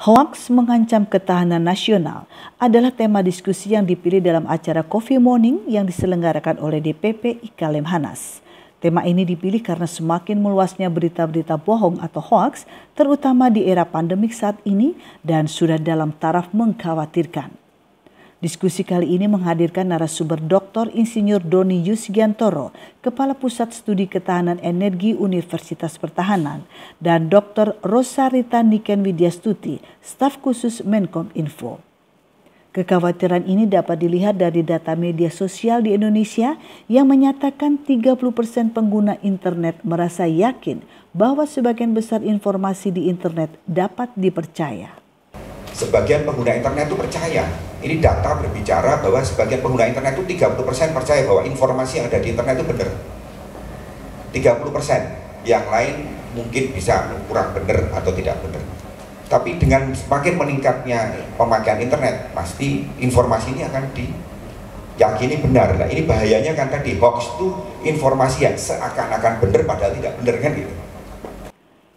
Hoaks mengancam ketahanan nasional adalah tema diskusi yang dipilih dalam acara Coffee Morning yang diselenggarakan oleh DPP Ika Lemhanas. Tema ini dipilih karena semakin meluasnya berita-berita bohong atau hoaks, terutama di era pandemik saat ini dan sudah dalam taraf mengkhawatirkan. Diskusi kali ini menghadirkan narasumber Dr. Insinyur Doni Yusgiantoro, Kepala Pusat Studi Ketahanan Energi Universitas Pertahanan, dan Dr. Rosarita Niken Widyastuti, staf khusus Menkominfo. Kekhawatiran ini dapat dilihat dari data media sosial di Indonesia yang menyatakan 30% pengguna internet merasa yakin bahwa sebagian besar informasi di internet dapat dipercaya. Sebagian pengguna internet itu percaya. Ini data berbicara bahwa sebagian pengguna internet itu 30% percaya bahwa informasi yang ada di internet itu benar. 30%. Yang lain mungkin bisa kurang benar atau tidak benar. Tapi dengan semakin meningkatnya pemakaian internet, pasti informasi ini akan diyakini benar. Nah, ini bahayanya kan tadi, hoax itu informasi yang seakan-akan benar padahal tidak benar kan gitu.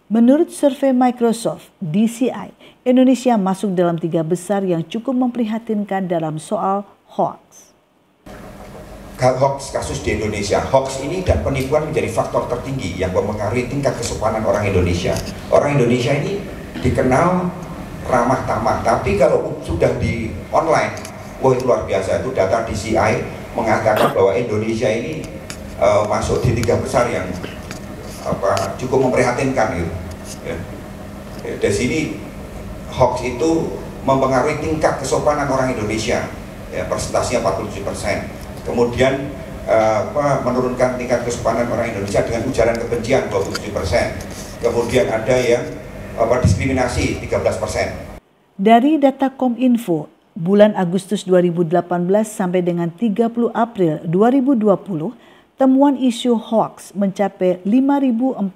Menurut survei Microsoft DCI, Indonesia masuk dalam 3 besar yang cukup memprihatinkan dalam soal hoax. Hoax kasus di Indonesia, hoax ini dan penipuan menjadi faktor tertinggi yang mempengaruhi tingkat kesopanan orang Indonesia. Orang Indonesia ini dikenal ramah tamah, tapi kalau sudah di online, wah itu luar biasa. Itu data DCI mengatakan bahwa Indonesia ini masuk di 3 besar yang cukup memprihatinkan gitu. Ya. Dari sini hoax itu mempengaruhi tingkat kesopanan orang Indonesia, ya, persentasenya 47%. Kemudian menurunkan tingkat kesopanan orang Indonesia dengan ujaran kebencian 27%. Kemudian ada yang diskriminasi 13%. Dari data Kominfo, bulan Agustus 2018 sampai dengan 30 April 2020, temuan isu hoaks mencapai 5.458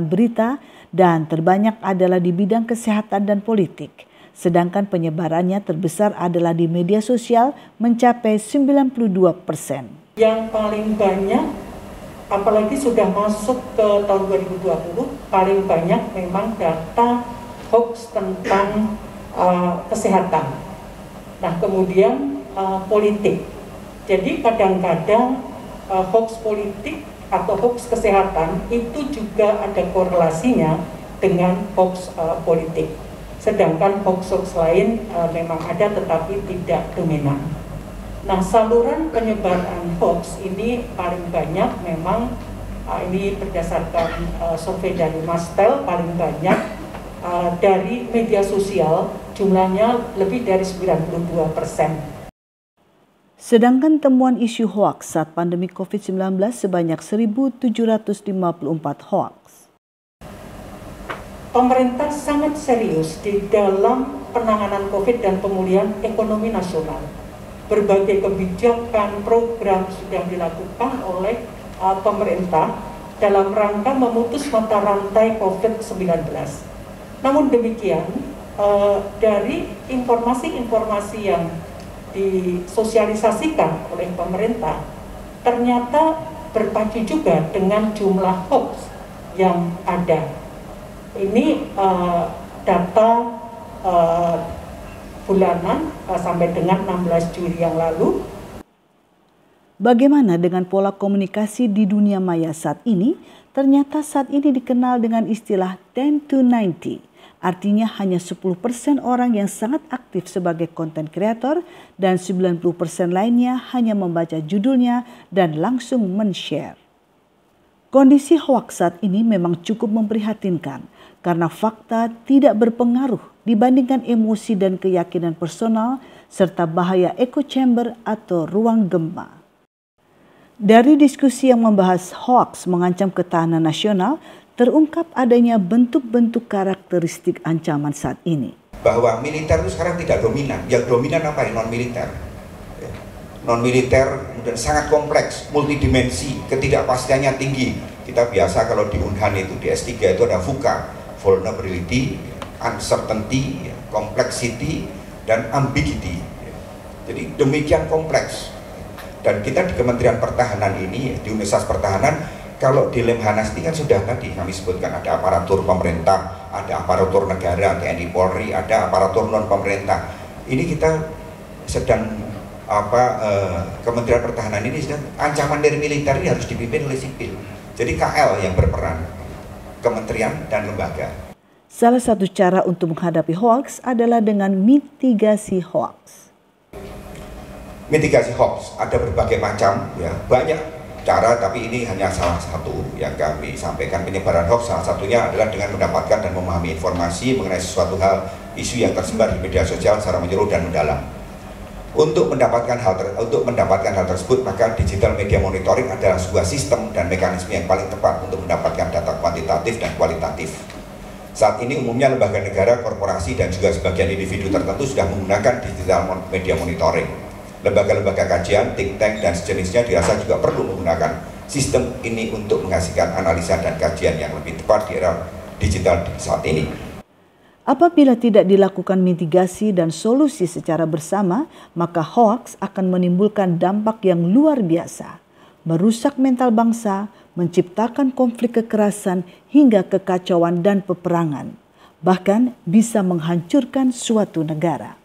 berita dan terbanyak adalah di bidang kesehatan dan politik. Sedangkan penyebarannya terbesar adalah di media sosial mencapai 92%. Yang paling banyak, apalagi sudah masuk ke tahun 2020, paling banyak memang data hoaks tentang kesehatan. Nah, kemudian politik. Jadi kadang-kadang hoax politik atau hoax kesehatan itu juga ada korelasinya dengan hoax politik. Sedangkan hoax lain memang ada tetapi tidak dominan. Nah, saluran penyebaran hoax ini paling banyak memang ini berdasarkan survei dari Mastel, paling banyak dari media sosial, jumlahnya lebih dari 92%. Sedangkan temuan isu hoaks saat pandemi COVID-19 sebanyak 1.754 hoaks. Pemerintah sangat serius di dalam penanganan COVID dan pemulihan ekonomi nasional. Berbagai kebijakan, program sudah dilakukan oleh pemerintah dalam rangka memutus mata rantai COVID-19. Namun demikian, dari informasi-informasi yang disosialisasikan oleh pemerintah ternyata berpacu juga dengan jumlah hoax yang ada. Ini data bulanan sampai dengan 16 Juli yang lalu. Bagaimana dengan pola komunikasi di dunia maya saat ini? Ternyata saat ini dikenal dengan istilah 10 to 90. Artinya hanya 10% orang yang sangat aktif sebagai content creator dan 90% lainnya hanya membaca judulnya dan langsung men-share. Kondisi hoaks saat ini memang cukup memprihatinkan karena fakta tidak berpengaruh dibandingkan emosi dan keyakinan personal serta bahaya echo chamber atau ruang gempa. Dari diskusi yang membahas hoaks mengancam ketahanan nasional, terungkap adanya bentuk-bentuk karakteristik ancaman saat ini. Bahwa militer itu sekarang tidak dominan. Yang dominan apa? Non-militer. Non-militer kemudian sangat kompleks, multidimensi, ketidakpastiannya tinggi. Kita biasa kalau di Unhan itu, di S3 itu ada VUCA, vulnerability, uncertainty, complexity, dan ambiguity. Jadi demikian kompleks. Dan kita di Kementerian Pertahanan ini, di Universitas Pertahanan, kalau di Lemhanas ini kan sudah tadi kami sebutkan ada aparatur pemerintah, ada aparatur negara, TNI Polri, ada aparatur non pemerintah. Ini kita sedang Kementerian Pertahanan ini sedang ancaman dari militer ini harus dipimpin oleh sipil. Jadi KL yang berperan, kementerian dan lembaga. Salah satu cara untuk menghadapi hoaks adalah dengan mitigasi hoaks. Mitigasi hoaks ada berbagai macam, ya, banyak cara, tapi ini hanya salah satu yang kami sampaikan. Penyebaran hoaks salah satunya adalah dengan mendapatkan dan memahami informasi mengenai sesuatu hal, isu yang tersebar di media sosial secara menyeluruh dan mendalam. Untuk mendapatkan hal tersebut, maka digital media monitoring adalah sebuah sistem dan mekanisme yang paling tepat untuk mendapatkan data kuantitatif dan kualitatif. Saat ini umumnya lembaga negara, korporasi, dan juga sebagian individu tertentu sudah menggunakan digital media monitoring. Lembaga-lembaga kajian, think tank, dan sejenisnya dirasa juga perlu menggunakan sistem ini untuk menghasilkan analisa dan kajian yang lebih tepat di era digital saat ini. Apabila tidak dilakukan mitigasi dan solusi secara bersama, maka hoaks akan menimbulkan dampak yang luar biasa, merusak mental bangsa, menciptakan konflik kekerasan hingga kekacauan dan peperangan, bahkan bisa menghancurkan suatu negara.